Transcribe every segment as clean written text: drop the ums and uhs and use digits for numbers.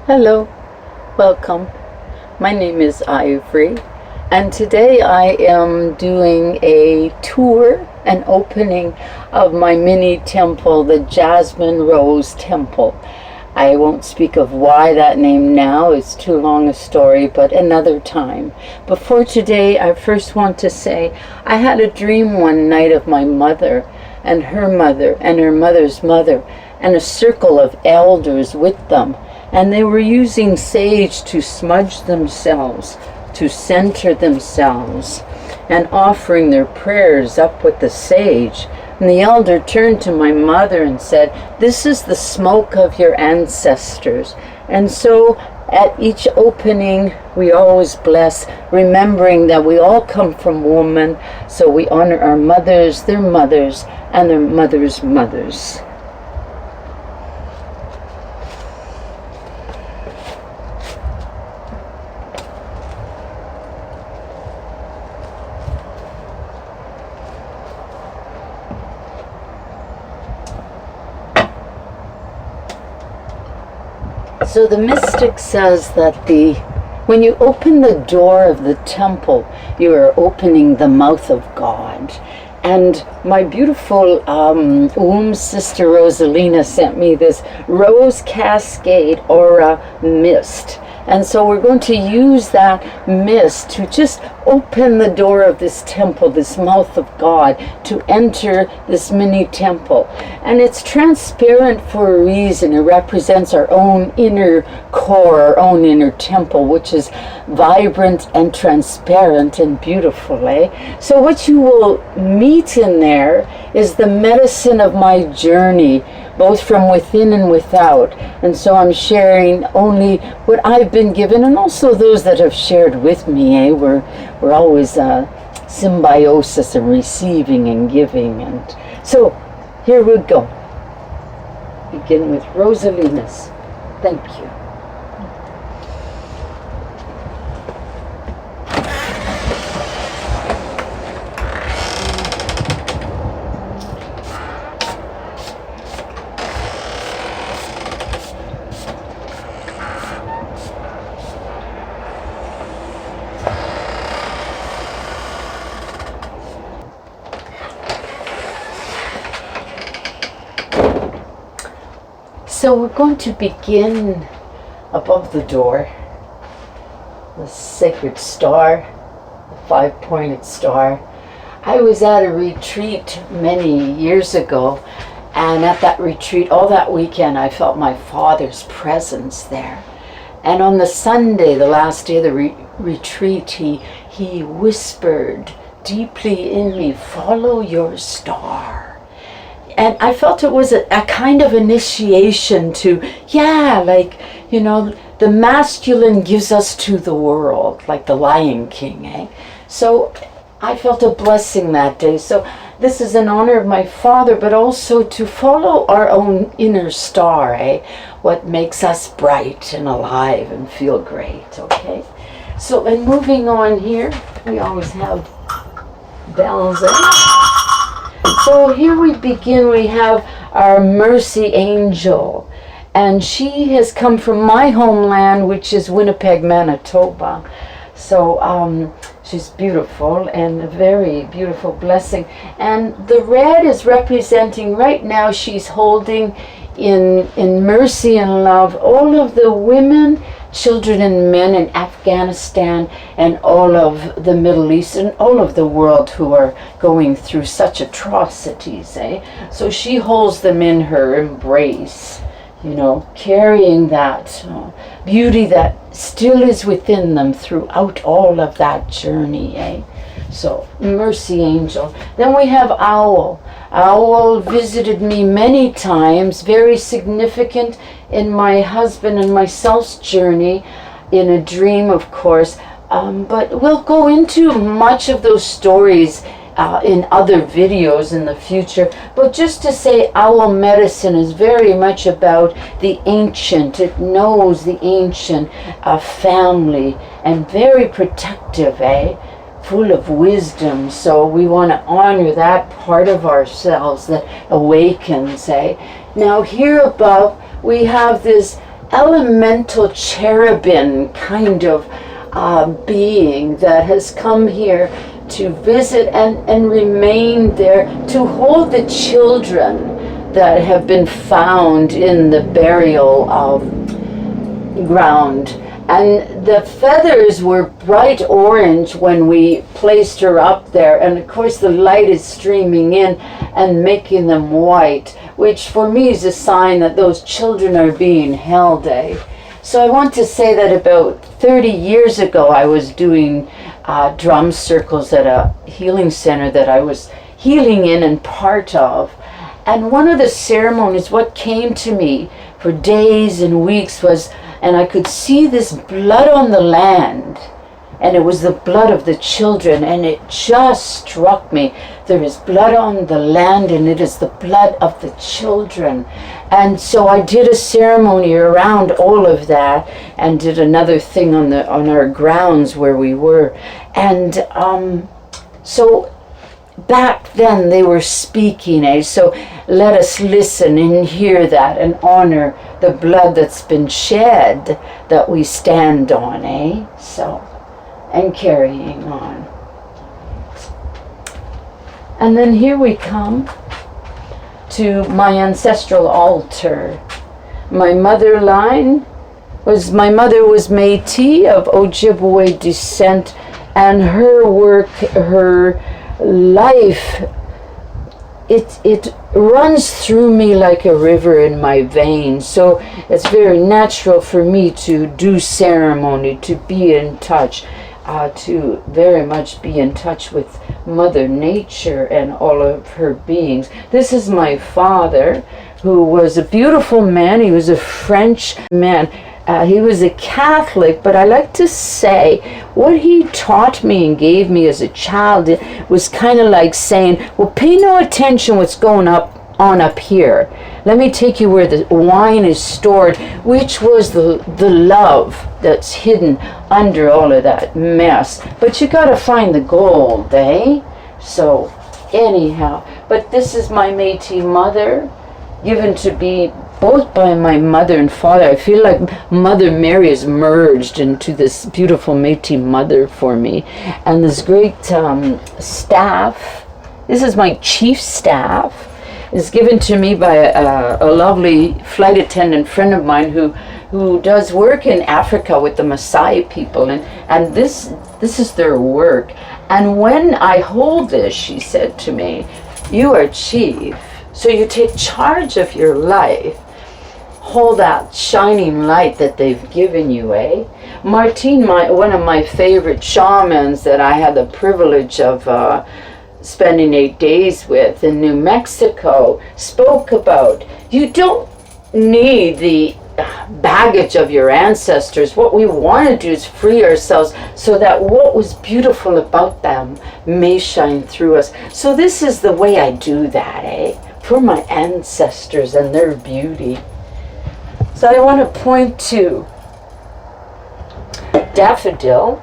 Hello, welcome. My name is Ivry, and today I am doing a tour, an opening of my mini temple, the Jasmine Rose Temple. I won't speak of why that name now, it's too long a story, but another time. Before today, I first want to say I had a dream one night of my mother and her mother's mother, and a circle of elders with them. And they were using sage to smudge themselves, to center themselves, and offering their prayers up with the sage. And the elder turned to my mother and said, "This is the smoke of your ancestors." And so at each opening, we always bless, remembering that we all come from woman, so we honor our mothers, their mothers, and their mothers' mothers. So the mystic says that when you open the door of the temple, you are opening the mouth of God. And my beautiful sister Rosalina sent me this Rose Cascade Aura Mist. And so we're going to use that mist to just open the door of this temple, this mouth of God, to enter this mini temple. And it's transparent for a reason. It represents our own inner core, our own inner temple, which is vibrant and transparent and beautiful, So what you will meet in there is the medicine of my journey, both from within and without. And so I'm sharing only what I've been given, and also those that have shared with me. We're always symbiosis and receiving and giving. And so here we go. Begin with Rosalina's. Thank you. So we're going to begin above the door, the sacred star, the five-pointed star. I was at a retreat many years ago, and at that retreat, all that weekend, I felt my father's presence there. And on the Sunday, the last day of the retreat, he whispered deeply in me, "Follow your star." And I felt it was a kind of initiation to, the masculine gives us to the world, like the Lion King, So I felt a blessing that day. So this is in honor of my father, but also to follow our own inner star, What makes us bright and alive and feel great, okay? So, and moving on here, we always have bells, So here we begin. We have our Mercy Angel, and she has come from my homeland, which is Winnipeg, Manitoba. So she's beautiful and a very beautiful blessing. And the red is representing, right now she's holding in mercy and love all of the women, children and men in Afghanistan and all of the Middle East and all of the world who are going through such atrocities, So she holds them in her embrace, carrying that beauty that still is within them throughout all of that journey, So, Mercy Angel. Then we have Owl. Owl visited me many times, very significant in my husband and myself's journey, in a dream, of course. But we'll go into much of those stories in other videos in the future. But just to say, owl medicine is very much about the ancient. It knows the ancient family, and very protective, full of wisdom. So we want to honor that part of ourselves that awakens, Now here above we have this elemental cherubim kind of being that has come here to visit and remain there, to hold the children that have been found in the burial ground. And the feathers were bright orange when we placed her up there, and of course the light is streaming in and making them white, which for me is a sign that those children are being held. So I want to say that about 30 years ago I was doing drum circles at a healing center that I was healing in and part of. And one of the ceremonies, what came to me for days and weeks was, and I could see this blood on the land, and it was the blood of the children, and it just struck me. There is blood on the land, and it is the blood of the children. And so I did a ceremony around all of that, and did another thing on our grounds where we were. And so back then they were speaking, so let us listen and hear that and honor the blood that's been shed that we stand on, so, and carrying on. And then here we come to my ancestral altar. My mother was Métis of Ojibwe descent, and her work, her life, it runs through me like a river in my veins. So it's very natural for me to do ceremony, to be in touch, to very much be in touch with Mother Nature and all of her beings. This is my father, who was a beautiful man. He was a French man. He was a Catholic, but I like to say what he taught me and gave me as a child was kind of like saying, well, pay no attention what's going on up here. Let me take you where the wine is stored, which was the love that's hidden under all of that mess. But you got to find the gold, So anyhow, but this is my Métis mother, given to be both by my mother and father. I feel like Mother Mary is merged into this beautiful Métis mother for me. And this great staff, this is my chief staff, is given to me by a lovely flight attendant friend of mine who does work in Africa with the Maasai people, and this is their work. And when I hold this, she said to me, you are chief, so you take charge of your life. Hold that shining light that they've given you, Martine, one of my favorite shamans that I had the privilege of spending 8 days with in New Mexico, spoke about, you don't need the baggage of your ancestors. What we want to do is free ourselves so that what was beautiful about them may shine through us. So this is the way I do that, for my ancestors and their beauty. So I want to point to Daffodil,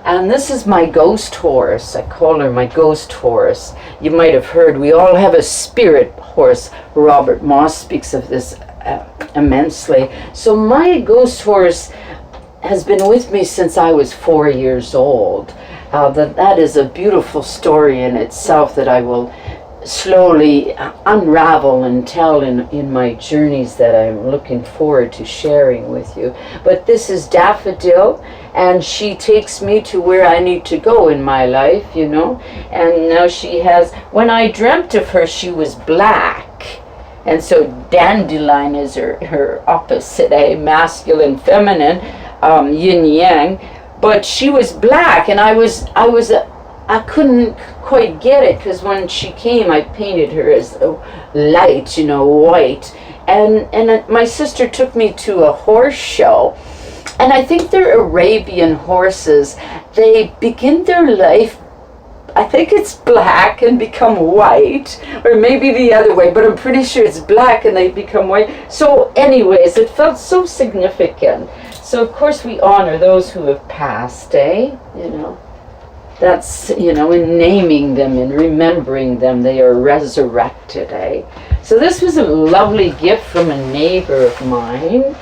and this is my ghost horse. I call her my ghost horse. You might have heard we all have a spirit horse. Robert Moss speaks of this immensely. So my ghost horse has been with me since I was 4 years old. That is a beautiful story in itself that I will slowly unravel and tell in my journeys that I'm looking forward to sharing with you. But this is Daffodil, and she takes me to where I need to go in my life, and now she has, when I dreamt of her, she was black, and so Dandelion is her opposite, masculine, feminine, yin yang, but she was black, and I couldn't quite get it, because when she came, I painted her as light, white. And my sister took me to a horse show, and I think they're Arabian horses. They begin their life, I think it's black and become white, or maybe the other way, but I'm pretty sure it's black and they become white. So anyways, it felt so significant. So of course we honor those who have passed, That's, in naming them and remembering them, they are resurrected, So this was a lovely gift from a neighbor of mine,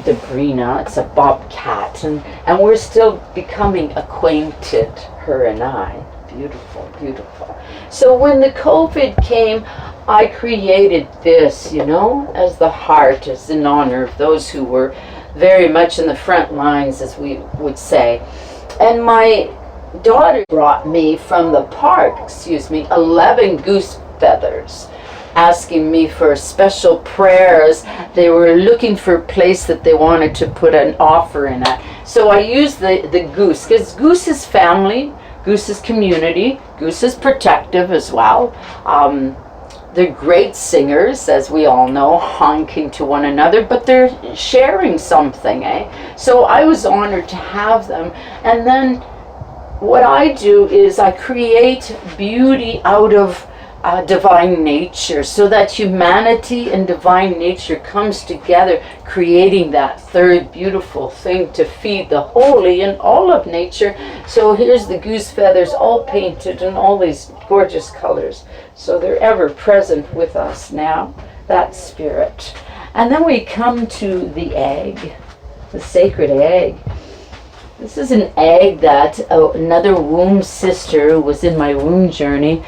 Debrina. It's a bobcat, and we're still becoming acquainted, her and I. Beautiful, beautiful. So when the COVID came, I created this, you know, as the heart, as in honor of those who were very much in the front lines, as we would say. And my daughter brought me from the park, 11 goose feathers, asking me for special prayers. They were looking for a place that they wanted to put an offering at. So I used the goose, because goose is family, goose is community, goose is protective as well. They're great singers, as we all know, honking to one another, but they're sharing something, eh? So I was honored to have them. And then what I do is I create beauty out of divine nature, so that humanity and divine nature comes together, creating that third beautiful thing to feed the holy in all of nature. So here's the goose feathers all painted in all these gorgeous colors. So they're ever present with us now, that spirit. And then we come to the egg, the sacred egg. This is an egg that another womb sister who was in my womb journey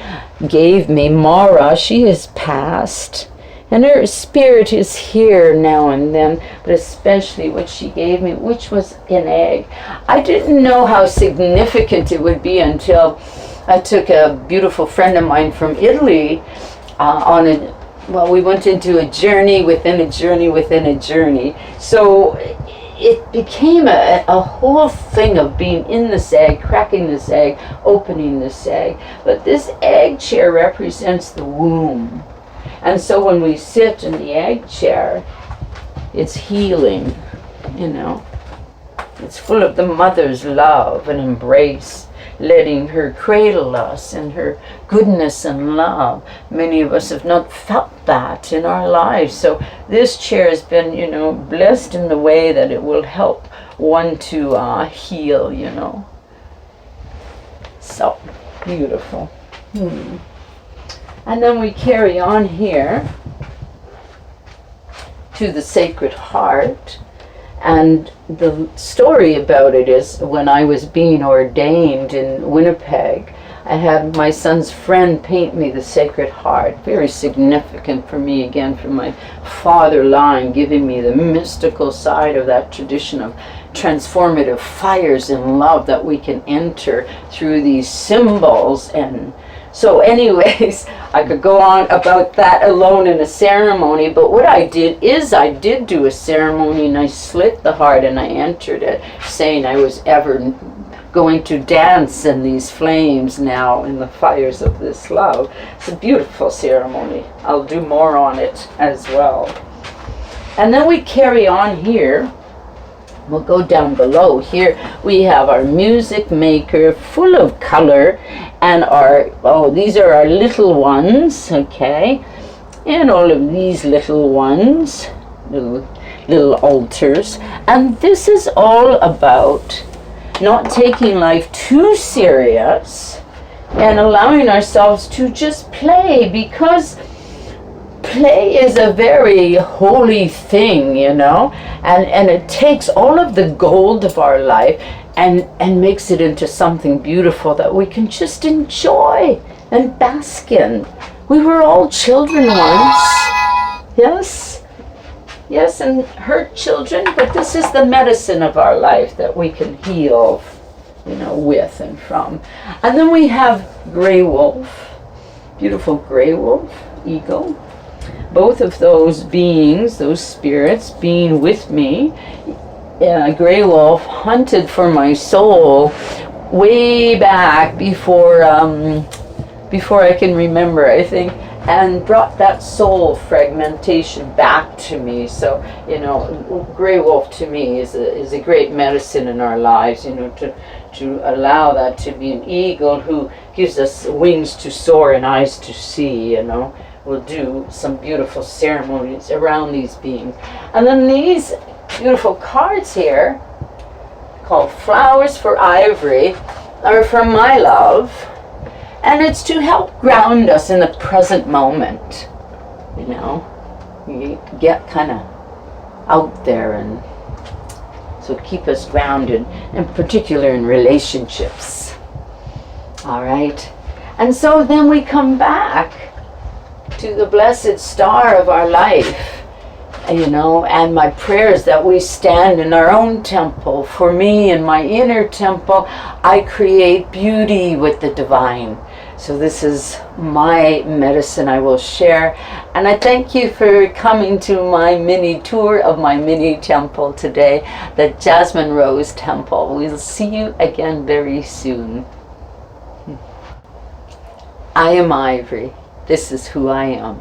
gave me. Mara, she has passed, and her spirit is here now and then, but especially what she gave me, which was an egg. I didn't know how significant it would be until I took a beautiful friend of mine from Italy we went into a journey within a journey within a journey. So it became a whole thing of being in this egg, cracking this egg, opening this egg. But this egg chair represents the womb. And so when we sit in the egg chair, it's healing, you know. It's full of the mother's love and embrace, letting her cradle us in her goodness and love. Many of us have not felt that in our lives. So this chair has been, you know, blessed in the way that it will help one to heal, you know. So beautiful. And then we carry on here to the Sacred Heart. And the story about it is, when I was being ordained in Winnipeg, I had my son's friend paint me the Sacred Heart. Very significant for me, again, from my father line, giving me the mystical side of that tradition of transformative fires in love that we can enter through these symbols. And so anyways, I could go on about that alone in a ceremony, but what I did is I did do a ceremony, and I slit the heart and I entered it, saying I was ever going to dance in these flames now in the fires of this love. It's a beautiful ceremony. I'll do more on it as well. And then we carry on here. We'll go down below. Here we have our music maker, full of color, and these are our little ones, okay? And all of these little ones, little altars. And this is all about not taking life too serious and allowing ourselves to just play, because play is a very holy thing, you know, and it takes all of the gold of our life and makes it into something beautiful that we can just enjoy and bask in. We were all children once, yes, and hurt children, but this is the medicine of our life that we can heal, you know, with and from. And then we have gray wolf, beautiful gray wolf, eagle. Both of those beings, those spirits, being with me. Gray wolf hunted for my soul way back before I can remember, I think, and brought that soul fragmentation back to me. So, you know, gray wolf to me is a great medicine in our lives, you know, to allow that to be an eagle who gives us wings to soar and eyes to see, you know. We'll do some beautiful ceremonies around these beings. And then these beautiful cards here, called Flowers for Ivry, are from my love. And it's to help ground us in the present moment. you know, you get kind of out there, and so keep us grounded, in particular in relationships. All right. And so then we come back to the blessed star of our life, you know, and my prayers that we stand in our own temple. For me, in my inner temple, I create beauty with the divine. So this is my medicine I will share. And I thank you for coming to my mini tour of my mini temple today, the Jasmine Rose Temple. We'll see you again very soon. I am Ivry. This is who I am.